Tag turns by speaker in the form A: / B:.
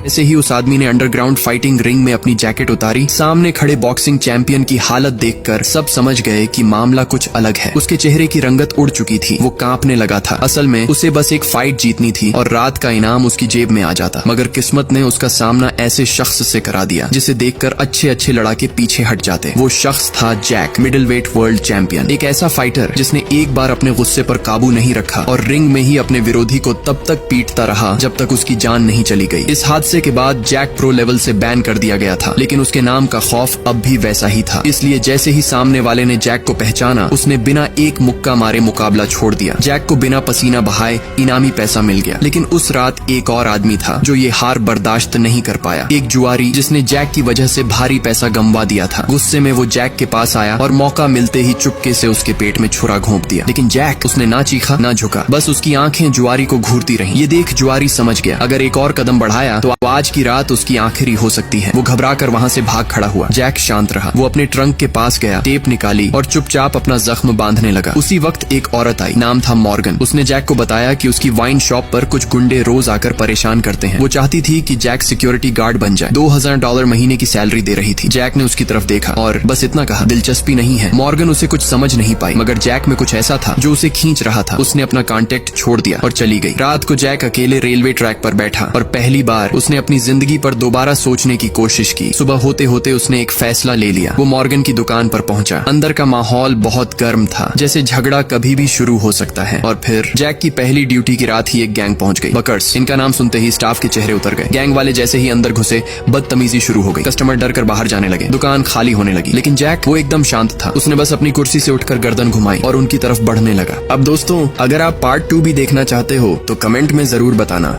A: ऐसे ही उस आदमी ने अंडरग्राउंड फाइटिंग रिंग में अपनी जैकेट उतारी। सामने खड़े बॉक्सिंग चैंपियन की हालत देखकर सब समझ गए कि मामला कुछ अलग है। उसके चेहरे की रंगत उड़ चुकी थी, वो कांपने लगा था। असल में उसे बस एक फाइट जीतनी थी और रात का इनाम उसकी जेब में आ जाता, मगर किस्मत ने उसका सामना ऐसे शख्स से करा दिया जिसे देखकर अच्छे अच्छे लड़ाके पीछे हट जाते। वो शख्स था जैक, मिडिलवेट वर्ल्ड चैंपियन। एक ऐसा फाइटर जिसने एक बार अपने गुस्से पर काबू नहीं रखा और रिंग में ही अपने विरोधी को तब तक पीटता रहा जब तक उसकी जान नहीं चली गई। इस हादसे के बाद जैक प्रो लेवल से बैन कर दिया गया था, लेकिन उसके नाम का खौफ अब भी वैसा ही था। इसलिए जैसे ही सामने वाले ने जैक को पहचाना, उसने बिना एक मुक्का मारे मुकाबला छोड़ दिया। जैक को बिना पसीना बहाए इनामी पैसा मिल गया। लेकिन उस रात एक और आदमी था जो ये हार बर्दाश्त नहीं कर पाया। एक जुआरी जिसने जैक की वजह से भारी पैसा गंवा दिया था। गुस्से में वो जैक के पास आया और मौका मिलते ही चुपके से उसके पेट में छुरा घोंप दिया। लेकिन जैक, उसने ना चीखा ना झुका, बस उसकी आंखें जुआरी को घूरती रहीं। ये देख जुआरी समझ गया, अगर एक और कदम बढ़ाया तो आज की रात उसकी आखिरी हो सकती है। वो घबरा कर वहाँ से भाग खड़ा हुआ। जैक शांत रहा। वो अपने ट्रंक के पास गया, टेप निकाली और चुपचाप अपना जख्म बांधने लगा। उसी वक्त एक औरत आई, नाम था मॉर्गन। उसने जैक को बताया कि उसकी वाइन शॉप पर कुछ गुंडे रोज आकर परेशान करते हैं। वो चाहती थी कि जैक सिक्योरिटी गार्ड बन जाए। $2000 महीने की सैलरी दे रही थी। जैक ने उसकी तरफ देखा और बस इतना कहा, दिलचस्पी नहीं है। मॉर्गन उसे कुछ समझ नहीं पाई, मगर जैक में कुछ ऐसा था जो उसे खींच रहा था। उसने अपना कांटेक्ट छोड़ दिया और चली गई। रात को जैक अकेले रेलवे ट्रैक पर बैठा और पहली बार उसने अपनी जिंदगी पर दोबारा सोचने की कोशिश की। सुबह होते होते उसने एक फैसला ले लिया। वो मॉर्गन की दुकान पर पहुंचा। अंदर का माहौल बहुत गर्म था, जैसे झगड़ा कभी भी शुरू हो सकता है। और फिर जैक की पहली ड्यूटी की रात ही एक गैंग पहुंच गई। बकर्स, इनका नाम सुनते ही स्टाफ के चेहरे उतर गए। गैंग वाले जैसे ही अंदर घुसे, बदतमीजी शुरू हो गई। कस्टमर डर कर बाहर जाने लगे। दुकान खाली होने लगी। लेकिन जैक, वो एकदम शांत था। उसने बस अपनी कुर्सी से उठकर गर्दन घुमाई और उनकी तरफ बढ़ने लगा। अब दोस्तों, अगर आप पार्ट 2 भी देखना चाहते हो तो कमेंट में जरूर बताना।